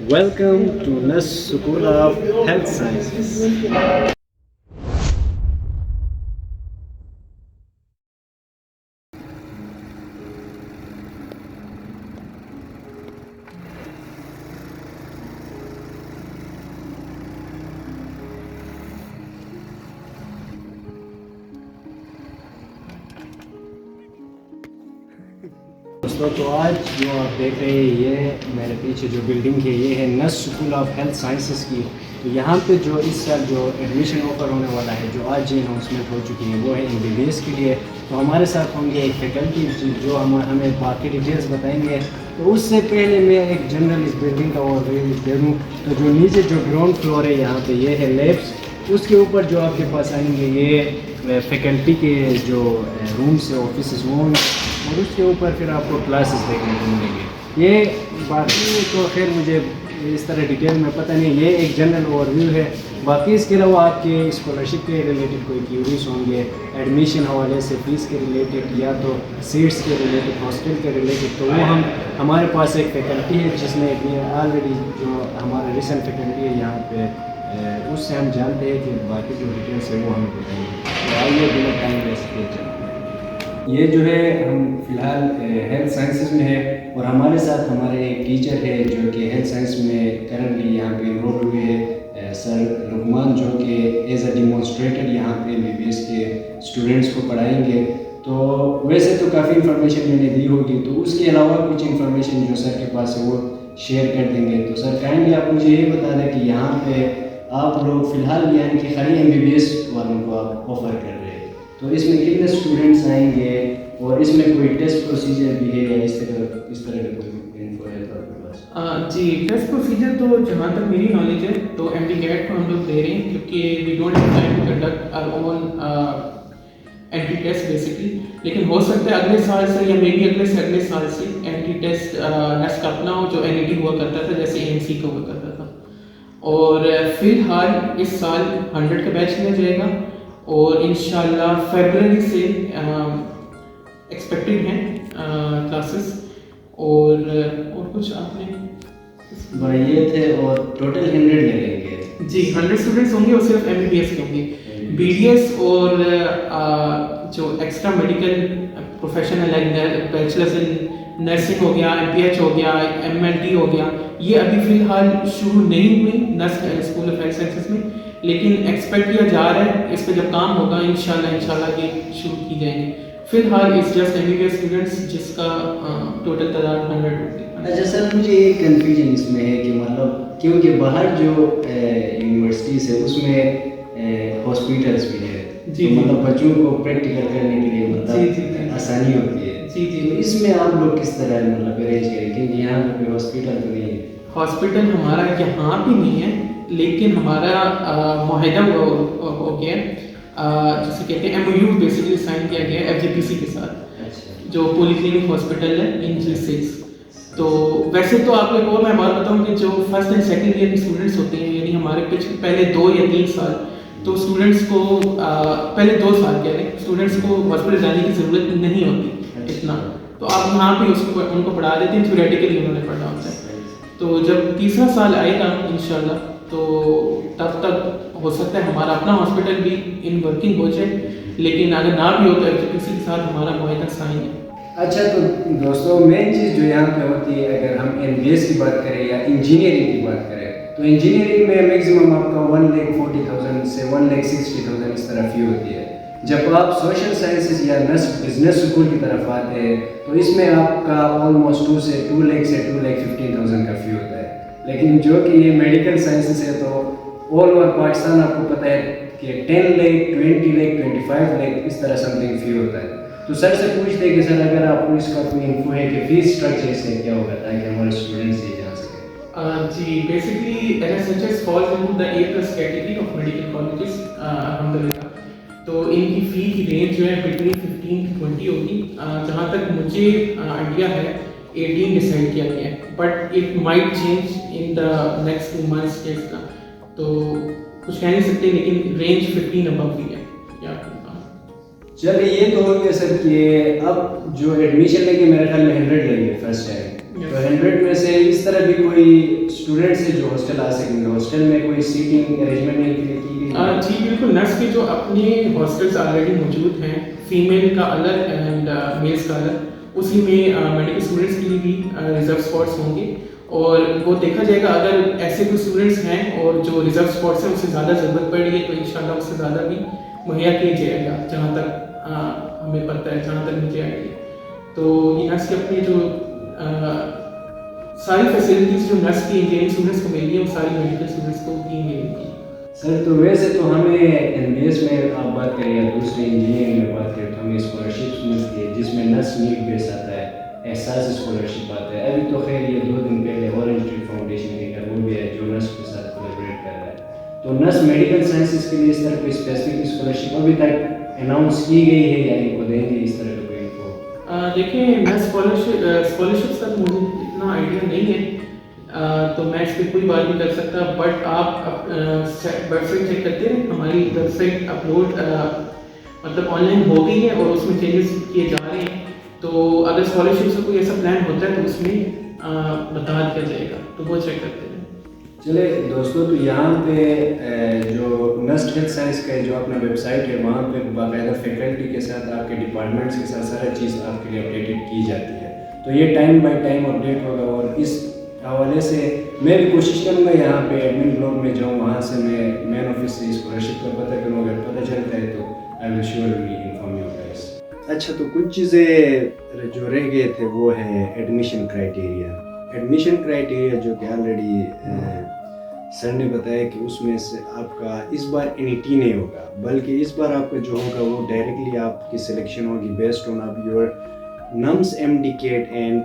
Welcome to NUS School of Health Sciences. دوستوں تو آج جو آپ دیکھ رہے ہیں یہ میرے پیچھے جو بلڈنگ ہے یہ ہے نس اسکول آف ہیلتھ سائنسز کی. تو یہاں پہ جو اس سال جو ایڈمیشن آفر ہونے والا ہے جو آج یہ اناؤنسمنٹ ہو چکی ہے وہ ہے MBBS کے لیے. تو ہمارے ساتھ ہوں گے ایک فیکلٹی جو ہمیں باقی ڈیٹیلس بتائیں گے. تو اس سے پہلے میں ایک جنرل اس بلڈنگ کا اوور دے دوں. تو جو نیچے جو گراؤنڈ فلور ہے یہاں پہ یہ ہے لیبس. اس کے اوپر جو آپ کے پاس آئیں گے یہ فیکلٹی کے جو رومس ہے آفیسز وہ ہوں گے, اور اس کے اوپر پھر آپ کو کلاسز دیکھنے کو ملیں گے. یہ باقی تو خیر مجھے اس طرح ڈیٹیل میں پتہ نہیں, یہ ایک جنرل اوور ویو ہے. باقی اس کے علاوہ آپ کے اسکالرشپ کے ریلیٹڈ کوئی کیوریز ہوں گے, ایڈمیشن حوالے سے فیس کے ریلیٹڈ یا تو سیٹس کے ریلیٹڈ ہاسٹل کے ریلیٹڈ, تو وہ ہمارے پاس ایک فیکلٹی ہے جس نے آلریڈی جو ہمارے ریسنٹ فیکلٹی ہے یہاں پہ اس سے ہم جانتے ہیں کہ باقی جو ڈیٹیلس ہے وہ ہمیں بتائیں گے. تو آئیے بنا ٹائم ویسٹ کیے چلتے ہیں. یہ جو ہے ہم فی الحال ہیلتھ سائنسز میں ہے, اور ہمارے ساتھ ہمارے ایک ٹیچر ہے جو کہ ہیلتھ سائنس میں کرنٹلی یہاں پہ انرول ہوئے ہے, سر لقمان, جو کہ ایز اے ڈیمونسٹریٹر یہاں پہ MBBS کے اسٹوڈنٹس کو پڑھائیں گے. تو ویسے تو کافی انفارمیشن میں نے دی ہوگی, تو اس کے علاوہ کچھ انفارمیشن جو سر کے پاس ہے وہ شیئر کر دیں گے. تو سر کائنڈلی آپ مجھے یہ بتا دیں کہ یہاں پہ آپ لوگ فی الحال یعنی کہ خالی MBBS والوں کو آپ آفر کر رہے ہیں, تو اس میں کتنے اسٹوڈنٹس آئیں گے, اور اس میں کوئی ٹیسٹ پروسیجر بھی ہے یا اس طرح کا کوئی انفو ہے تو آپ کے پاس؟ جی, ٹیسٹ پروسیجر تو جہاں تک میری نالج ہے تو MD-CAT کو ہم لوگ دے رہے ہیں, کیونکہ we don't have time to conduct our own MD test basically. لیکن ہو سکتا ہے اگلے سال سے یا مے بی اگلے سال سے MD ٹیسٹ نیسٹ کا اپنا ہو جو NET ہوا کرتا تھا جیسے AMC کا ہوا کرتا تھا. اور فی الحال اس سال 100 کا بیچ لیا جائے گا, اور انشاءاللہ فیبرری سے ایکسپیکٹڈ ہیں کلاسز. اور کچھ آپ نے یہ تھے, اور ٹوٹل 100 لے لیں گے. جی 100 اسٹوڈنٹس ہوں گے, اور صرف MBBS کے ہوں گے. BDS اور جو ایکسٹرا میڈیکل پروفیشن ہے لائک بیچلرز ان نرسنگ ہو گیا, MPH ہو گیا, MLT ہو گیا, یہ ابھی فی الحال شروع نہیں ہوئی نس اسکول آف ہیلتھ سائنسز میں, لیکن ایکسپیکٹ کیا جا رہا ہے اس پہ جب کام ہوگا انشاءاللہ یہ شروع کی جائیں گے. فی الحال اس جسٹ MBBS اسٹوڈنٹس جس کا ٹوٹل تعداد 100 ہوگی. اچھا سر, مجھے ایک کنفیوژن اس میں ہے کہ مطلب کیونکہ باہر جو یونیورسٹیز ہے اس میں ہاسپیٹلس بھی ہے, جی, مطلب بچوں کو پریکٹیکل کرنے کے لیے مطلب آسانی ہوتی ہے. جی جی, تو اس میں آپ لوگ کس طرح مطلب ارینج کریں, کیونکہ یہاں پہ کوئی ہاسپیٹل تو نہیں ہے. ہاسپٹل ہمارا یہاں بھی نہیں ہے, لیکن ہمارا معاہدہ ہو گیا جسے کہتے ہیں MOU بیسکلی سائن کیا گیا ہے FGPC کے ساتھ, جو پولی کلینک ہاسپٹل ہے ان G6. تو ویسے تو آپ کو ایک اور میں بات بتاؤں کہ جو فرسٹ اینڈ سیکنڈ ایئر کے اسٹوڈنٹس ہوتے ہیں, یعنی ہمارے پہلے 2 یا 3 سال, تو اسٹوڈنٹس کو پہلے 2 سال کہہ رہے ہیں اسٹوڈنٹس کو ہاسپٹل جانے کی ضرورت نہیں ہوتی اتنا, تو آپ یہاں پہ ان کو پڑھا دیتے ہیں, تھیوریٹیکلی انہوں نے پڑھنا ہوتا ہے. تو جب تیسرا سال آئے گا انشاءاللہ تو تب تک ہو سکتا ہے ہمارا اپنا ہاسپٹل بھی ان ورکنگ ہو جائے, لیکن اگر نہ بھی ہو تو FGPC کے ساتھ ہمارا معاہدہ سائن ہے. اچھا, تو دوستوں مین چیز جو یہاں پہ ہوتی ہے, اگر ہم MBS کی بات کریں یا انجینئرنگ کی بات کریں, تو انجینئرنگ میں میکسیمم آپ کا 1,40,000 سے 1,60,000 اس طرح فی ہوتی ہے. جب آپ سوشل سائنسز یا بزنس اسکول کی طرف آتے ہیں تو اس میں آپ کا آلموسٹ 2 سے 2 لاکھ سے 2,15,000 کا فی ہوتا ہے. لیکن جو کہ یہ میڈیکل سائنسز ہے تو آل اوور پاکستان آپ کو پتہ ہے کہ 10 لاکھ 20 لاکھ 25 لاکھ اس طرح سم تھنگ فی ہوتا ہے. تو سر سے پوچھتے ہیں کہ سر اگر آپ کو اس کا کوئی انفو ہے کہ فیس اسٹرکچر اس سے کیا ہوگا تاکہ ہمارے اسٹوڈنٹس یہ جان سکیں. جی, basically NSHS falls into the A+ category of medical colleges الحمدللہ. تو ان کی فی کی رینج جو ہے بٹوین 15 to 20 ہوگی. جہاں تک مجھے آئیڈیا ہے 18 ڈیسائڈ کیا گیا ہے, but it might change in the next 2 months کے اس کا, تو کچھ کہہ نہیں سکتے, لیکن رینج 15 ابو ہی ہے. چلیے, یہ تو ہو گیا سر کہ اب جو ایڈمیشن لیں گے میرے خیال میں 100 لیں گے فرسٹ ٹائم, تو 100 میں سے اس طرح بھی کوئی اسٹوڈنٹس ہیں جو ہاسٹل آ سکیں گے؟ ہاسٹل میں کوئی سیٹنگ ارینجمنٹ نہیں کی گئی؟ جی بالکل، نرس کے جو اپنے ہاسٹلس آلریڈی موجود ہیں، فیمیل کا الگ اینڈ میلس کا الگ، اسی میں میڈیکل اسٹوڈنٹس کے لیے بھی ریزرو اسپاٹس ہوں گے، اور وہ دیکھا جائے گا اگر ایسے کوئی اسٹوڈنٹس ہیں اور جو ریزرو اسپاٹس ہیں اس سے زیادہ ضرورت پڑ رہی ہے تو انشاءاللہ اس سے زیادہ بھی مہیا کیا جائے گا، جہاں تک ہمیں پتہ ہے، جہاں تک مجھے آئی ہے۔ تو یہ نرس کے اپنی جو ساری فیسلٹیز جو نرس کی انجینئرنگ اسٹوڈنٹس کو ملی ہیں وہ ساری میڈیکل اسٹوڈنٹس کو بھی ملیں گی۔ سر تو ویسے تو ہمیں ایم بی ایس میں آپ بات کریں یا دوسرے انجینئرنگ میں بات کریں تو ہمیں اسکالرشپس ملتی ہے جس میں نرس نیٹ بیس آتا ہے، احساس اسکالرشپ آتا ہے۔ ابھی تو خیر یہ 2 دن پہلے اورنج ٹری فاؤنڈیشن کے وہ بھی ہے جو نرس کے ساتھ کولیبریٹ کر رہا ہے۔ تو نرس میڈیکل سائنسز کے لیے اس طرح کوئی اسپیسیفک اسکالرشپ ابھی تک اناؤنس کی گئی ہے یا ان کو دیں گے اس طرح کا کوئی انفو؟ دیکھیں میں اسکالرشپ تک مجھے اتنا آئیڈیا نہیں ہے، تو میں اس پہ کوئی بات نہیں کر سکتا، بٹ آپ ویب سائٹ چیک کرتے ہیں، ہماری ویب سائٹ اپلوڈ مطلب آن لائن ہو گئی ہے اور اس میں چینجز کیے جا رہے ہیں، تو اگر اسکالرشپ سے کوئی ایسا پلان ہوتا ہے تو اس میں بتا دیا جائے گا، تو وہ چیک کرتے ہیں۔ چلے دوستوں، تو یہاں پہ جو نسٹ ہیلتھ سائنس کا جو اپنا ویب سائٹ ہے وہاں پہ باقاعدہ فیکلٹی کے ساتھ آپ کے ڈپارٹمنٹس کے ساتھ سارا چیز آپ کے لیے اپڈیٹڈ کی جاتی ہے، تو یہ ٹائم بائی ٹائم اپڈیٹ ہوگا، اور اس حوالے سے میں بھی کوشش کروں گا یہاں پہ ایڈمن بلاگ میں جاؤں، وہاں سے میں مین آفس سے اسکالرشپ کا پتہ کروں، اگر پتہ چلتا ہے تو I will surely inform you guys. اچھا، تو کچھ چیزیں جو رہ گئے تھے وہ ہے ایڈمیشن کرائٹیریا۔ ایڈمیشن کرائٹیریا جو کہ آلریڈی سر نے بتایا کہ اس میں سے آپ کا اس بار NET نہیں ہوگا، بلکہ اس بار آپ کا جو ہوگا وہ ڈائریکٹلی آپ کی سلیکشن ہوگی بیسڈ آن آپ یور نمس MDCAT and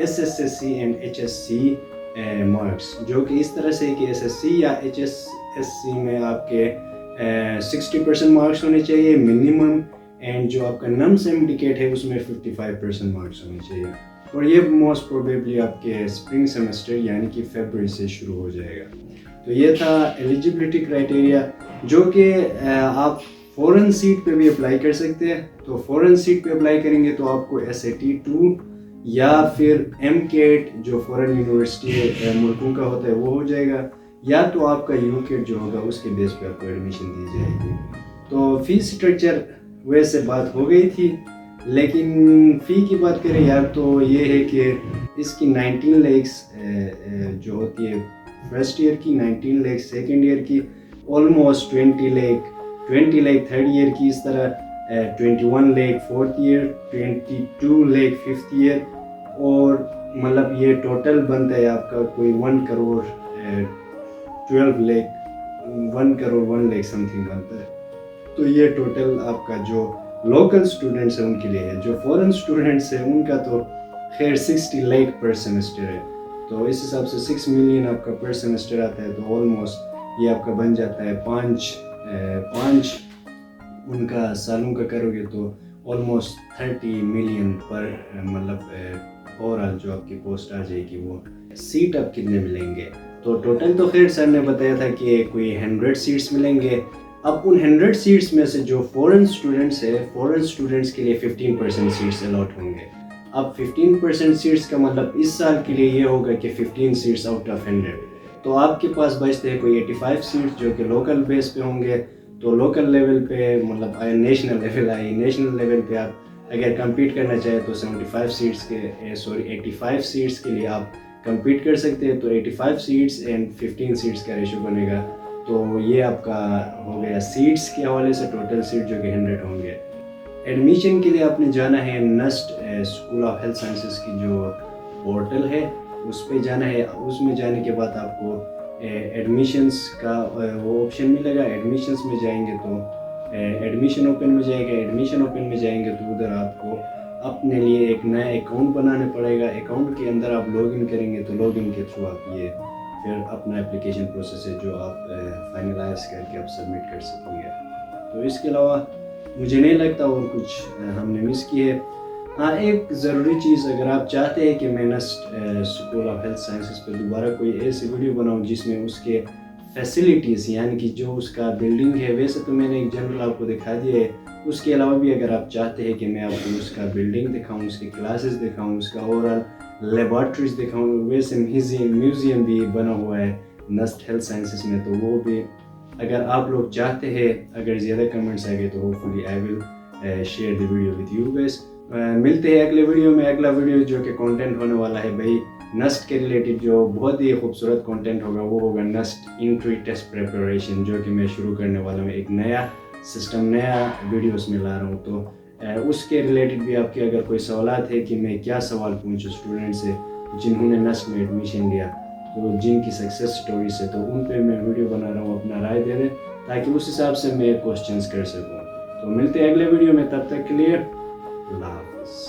SSSC and HSC marks, جو کہ اس طرح سے کہ SSC یا HSSC میں آپ کے 60% مارکس ہونے چاہیے منیمم، اینڈ جو آپ کا نمس MDCAT ہے اس میں 55% مارکس ہونے چاہیے، اور یہ موسٹ پروبیبلی آپ کے اسپرنگ سیمسٹر یعنی کہ فیبرری سے شروع ہو جائے گا۔ تو یہ تھا ایلیجبلٹی کرائٹیریا، جو کہ آپ فورن سیٹ پہ بھی اپلائی کر سکتے ہیں۔ تو فورن سیٹ پہ اپلائی کریں گے تو آپ کو SAT 2 یا پھر MCAT جو فورن یونیورسٹی ملکوں کا ہوتا ہے وہ ہو جائے گا، یا تو آپ کا UCAT جو ہوگا اس کے بیس پہ آپ کو ایڈمیشن دی جائے گی۔ تو فیس اسٹرکچر ویسے بات ہو گئی تھی، لیکن فی کی بات کریں یار تو یہ ہے کہ اس کی 19 لیکس جو ہوتی ہے فرسٹ ایئر کی، 19 لیک سیکنڈ ایئر کی، آلموسٹ 20 لیک تھرڈ ایئر کی، اس طرح 21 lakh fourth year, 22 lakh fifth year, اور مطلب یہ ٹوٹل بنتا ہے آپ کا کوئی 1 کروڑ 12 لیک 1 کروڑ 1 لیک سم تھنگ بنتا ہے۔ تو یہ ٹوٹل آپ کا جو لوکل اسٹوڈنٹس ہیں ان کے لیے ہے، جو فورن اسٹوڈنٹس ہیں ان کا تو خیر 60 لیک پر سیمسٹر ہے، تو اس حساب سے 6 ملین آپ کا پر سیمسٹر آتا ہے، تو آلموسٹ یہ آپ کا بن جاتا ہے 5 ان کا سالوں کا کرو گے تو آلموسٹ 30 ملین پر مطلب اوورآل جو آپ کی پوسٹ آ جائے گی۔ وہ سیٹ آپ کتنے ملیں گے؟ تو ٹوٹل تو خیر سر نے بتایا تھا کہ کوئی 100 سیٹس ملیں گے۔ اب ان 100 سیٹس میں سے جو فورن اسٹوڈنٹس ہے، فورن اسٹوڈنٹس کے لیے 15% سیٹس الاٹ ہوں گے۔ اب 15% سیٹس کا مطلب اس سال کے لیے یہ ہوگا کہ 15 سیٹس آؤٹ آف 100، تو آپ کے پاس بچتے ہیں کوئی 85 سیٹس جو کہ لوکل بیس پہ ہوں گے۔ تو لوکل لیول پہ مطلب نیشنل لیول پہ آپ اگر کمپیٹ کرنا چاہیں تو 85 سیٹس کے لیے آپ کمپیٹ کر سکتے ہیں، تو 85 سیٹس اینڈ 15 سیٹس کا ریشو بنے گا، تو یہ آپ کا ہو گیا سیٹس کے حوالے سے ٹوٹل سیٹ جو کہ 100 ہوں گے۔ ایڈمیشن کے لیے آپ نے جانا ہے نسٹ اسکول آف ہیلتھ سائنسز کی جو پورٹل ہے اس پہ جانا ہے، اس میں جانے کے بعد آپ کو ایڈمیشنس کا وہ آپشن ملے گا، ایڈمیشنس میں جائیں گے تو ایڈمیشن اوپن میں جائے گا، ایڈمیشن اوپن میں جائیں گے تو ادھر آپ کو اپنے لیے ایک نیا اکاؤنٹ بنانا پڑے گا، اکاؤنٹ کے اندر آپ لاگ ان کریں گے، تو لاگ ان کے تھرو آپ یہ پھر اپنا اپلیکیشن پروسیس ہے جو آپ فائنلائز کر کے آپ سبمٹ کر سکیں گے۔ تو اس کے علاوہ مجھے نہیں لگتا اور کچھ ہم نے مس کی ہے۔ ہاں، ایک ضروری چیز، اگر آپ چاہتے ہیں کہ میں نسٹ اسکول آف ہیلتھ سائنسز پہ دوبارہ کوئی ایسی ویڈیو بناؤں جس میں اس کے فیسلٹیز یعنی کہ جو اس کا بلڈنگ ہے، ویسے تو میں نے ایک جنرل آپ کو دکھا دیا ہے، اس کے علاوہ بھی اگر آپ چاہتے ہیں کہ میں آپ کو اس کا بلڈنگ دکھاؤں، اس کے کلاسز دکھاؤں، اس کا اوورآل لیبارٹریز دکھاؤں گا. ویسے میوزیم بھی بنا ہوا ہے نسٹ ہیلتھ سائنسز میں, تو وہ بھی اگر آپ لوگ چاہتے ہیں, اگر زیادہ کمنٹس آ گئے تو hopefully I will share the video with you guys. ملتے ہیں اگلے ویڈیو میں. اگلا ویڈیو جو کہ کانٹینٹ ہونے والا ہے بھائی نسٹ کے ریلیٹڈ, جو بہت ہی خوبصورت کانٹینٹ ہوگا وہ ہوگا نسٹ انٹری ٹیسٹ پریپریشن, جو کہ میں شروع کرنے والا ہوں. ایک نیا سسٹم, نیا ویڈیوز میں لا رہا ہوں. تو اس کے ریلیٹڈ بھی آپ کے اگر کوئی سوالات ہے کہ میں کیا سوال پوچھوں اسٹوڈنٹ سے جنہوں نے نسٹ میں ایڈمیشن لیا, تو جن کی سکسیس اسٹوریز ہے, تو ان پہ میں ویڈیو بنا رہا ہوں. اپنا رائے دے دیں تاکہ اس حساب سے میں کوشچنس کر سکوں. تو ملتے ہیں اگلے ویڈیو میں, تب تک کے لیے اللہ حافظ.